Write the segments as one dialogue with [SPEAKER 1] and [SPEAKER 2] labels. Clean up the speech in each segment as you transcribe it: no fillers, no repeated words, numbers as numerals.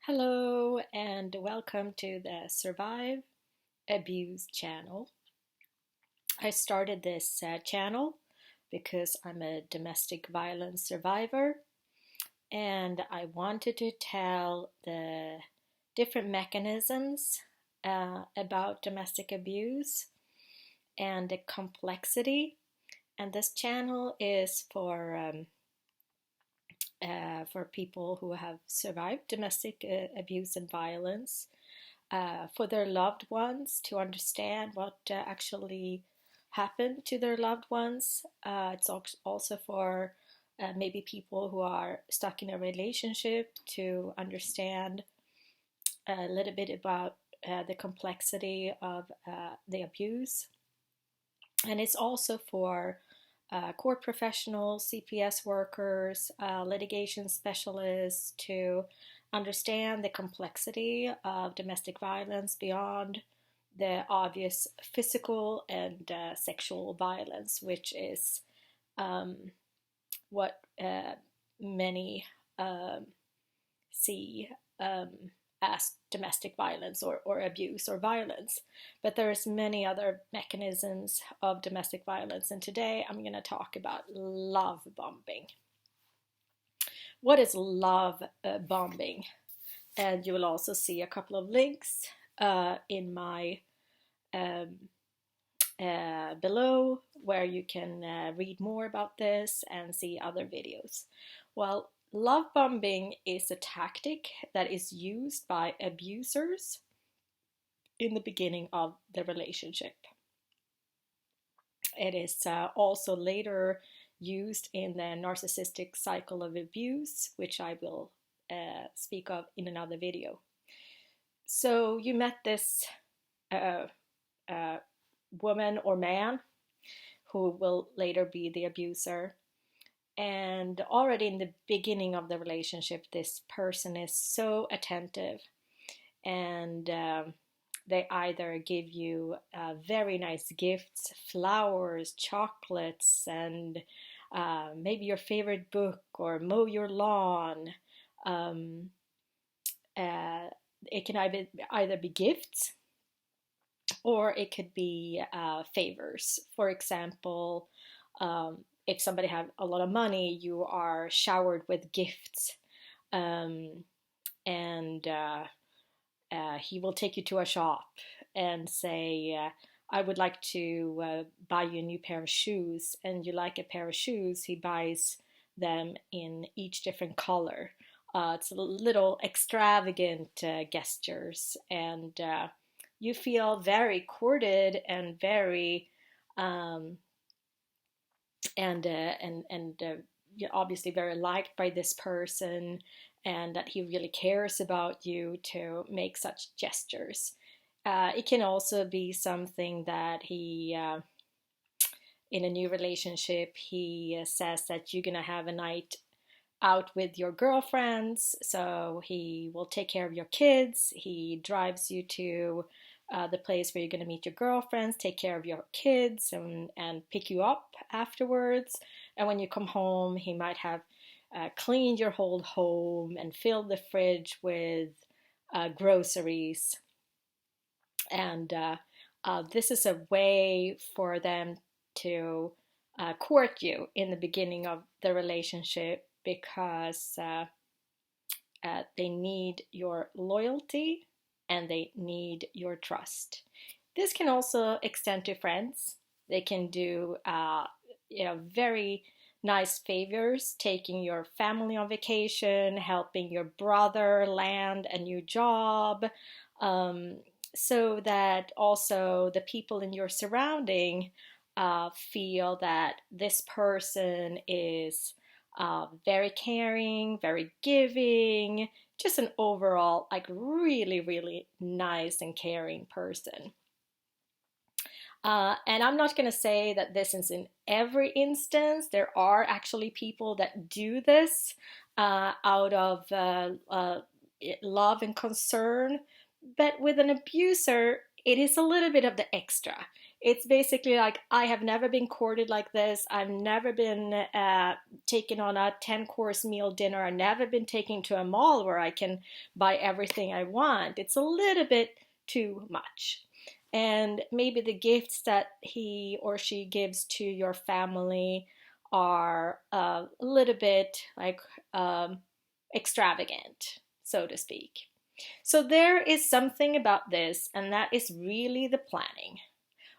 [SPEAKER 1] Hello and welcome to the Survive Abuse channel. I started this channel because I'm a domestic violence survivor and I wanted to tell the different mechanisms about domestic abuse and the complexity. And this channel is for people who have survived domestic abuse and violence, for their loved ones to understand what actually happened to their loved ones. It's also for maybe people who are stuck in a relationship to understand a little bit about the complexity of the abuse. And it's also for court professionals, CPS workers, litigation specialists to understand the complexity of domestic violence beyond the obvious physical and sexual violence, which is what many see as domestic violence or abuse or violence. But there's many other mechanisms of domestic violence, and today I'm going to talk about love bombing. What is love bombing? And you will also see a couple of links in my below where you can read more about this and see other videos. Well, love bombing is a tactic that is used by abusers in the beginning of the relationship. It is also later used in the narcissistic cycle of abuse, which I will speak of in another video. So you met this woman or man who will later be the abuser. And already in the beginning of the relationship, this person is so attentive, and they either give you very nice gifts, flowers, chocolates, and maybe your favorite book, or mow your lawn. It can either be gifts, or it could be favors. For example, if somebody have a lot of money, you are showered with gifts, and he will take you to a shop and say, I would like to buy you a new pair of shoes, and you like a pair of shoes, he buys them in each different color. It's a little extravagant gestures, and you feel very courted and very you're obviously very liked by this person, and that he really cares about you to make such gestures. It can also be something that he, in a new relationship, he says that you're gonna have a night out with your girlfriends, so he will take care of your kids. He drives you to the place where you're going to meet your girlfriends, take care of your kids, and pick you up afterwards. And when you come home, he might have cleaned your whole home and filled the fridge with groceries. And this is a way for them to court you in the beginning of the relationship, because they need your loyalty and they need your trust. This can also extend to friends. They can do very nice favors, taking your family on vacation, helping your brother land a new job, so that also the people in your surrounding feel that this person is very caring, very giving, just an overall like really, really nice and caring person. And I'm not going to say that this is in every instance. There are actually people that do this out of love and concern. But with an abuser, it is a little bit of the extra. It's basically like, I have never been courted like this. I've never been taken on a 10-course meal dinner. I've never been taken to a mall where I can buy everything I want. It's a little bit too much. And maybe the gifts that he or she gives to your family are a little bit like extravagant, so to speak. So there is something about this, and that is really the planning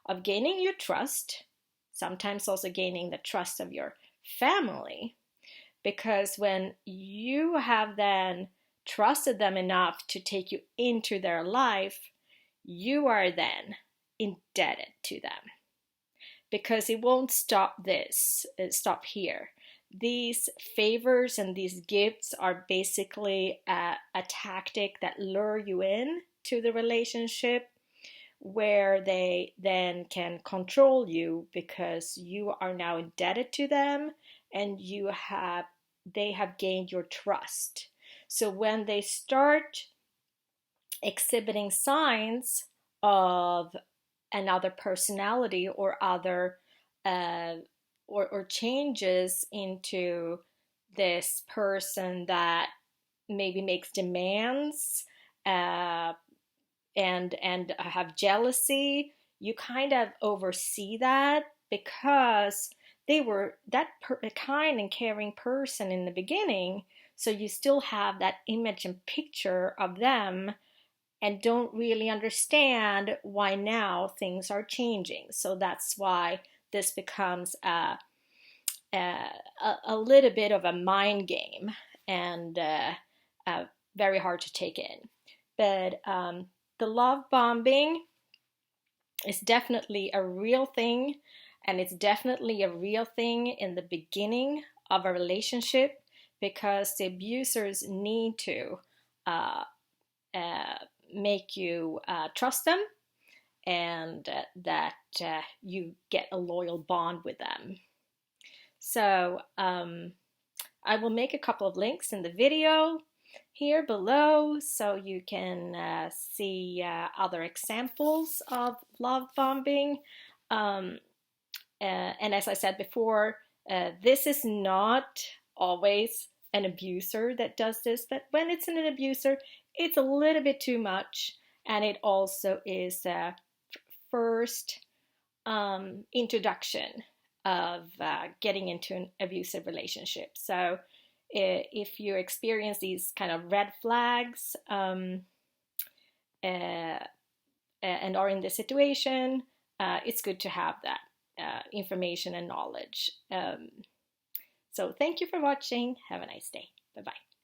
[SPEAKER 1] of gaining your trust, sometimes also gaining the trust of your family. Because when you have then trusted them enough to take you into their life, you are then indebted to them. Because it won't stop here. These favors and these gifts are basically a tactic that lure you in to the relationship, where they then can control you because you are now indebted to them, and they have gained your trust. So when they start exhibiting signs of another personality or other or changes into this person that maybe makes demands uh, and have jealousy, you kind of oversee that because they were that kind and caring person in the beginning. So you still have that image and picture of them and don't really understand why now things are changing. So that's why this becomes a little bit of a mind game, and very hard to take in. But the love bombing is definitely a real thing, and it's definitely a real thing in the beginning of a relationship, because the abusers need to uh, make you trust them, and that you get a loyal bond with them. So I will make a couple of links in the video here below so you can see other examples of love bombing. And as I said before, this is not always an abuser that does this, but when it's an abuser, it's a little bit too much, and it also is a first introduction of getting into an abusive relationship. So if you experience these kind of red flags and are in this situation, it's good to have that information and knowledge. So thank you for watching. Have a nice day. Bye-bye.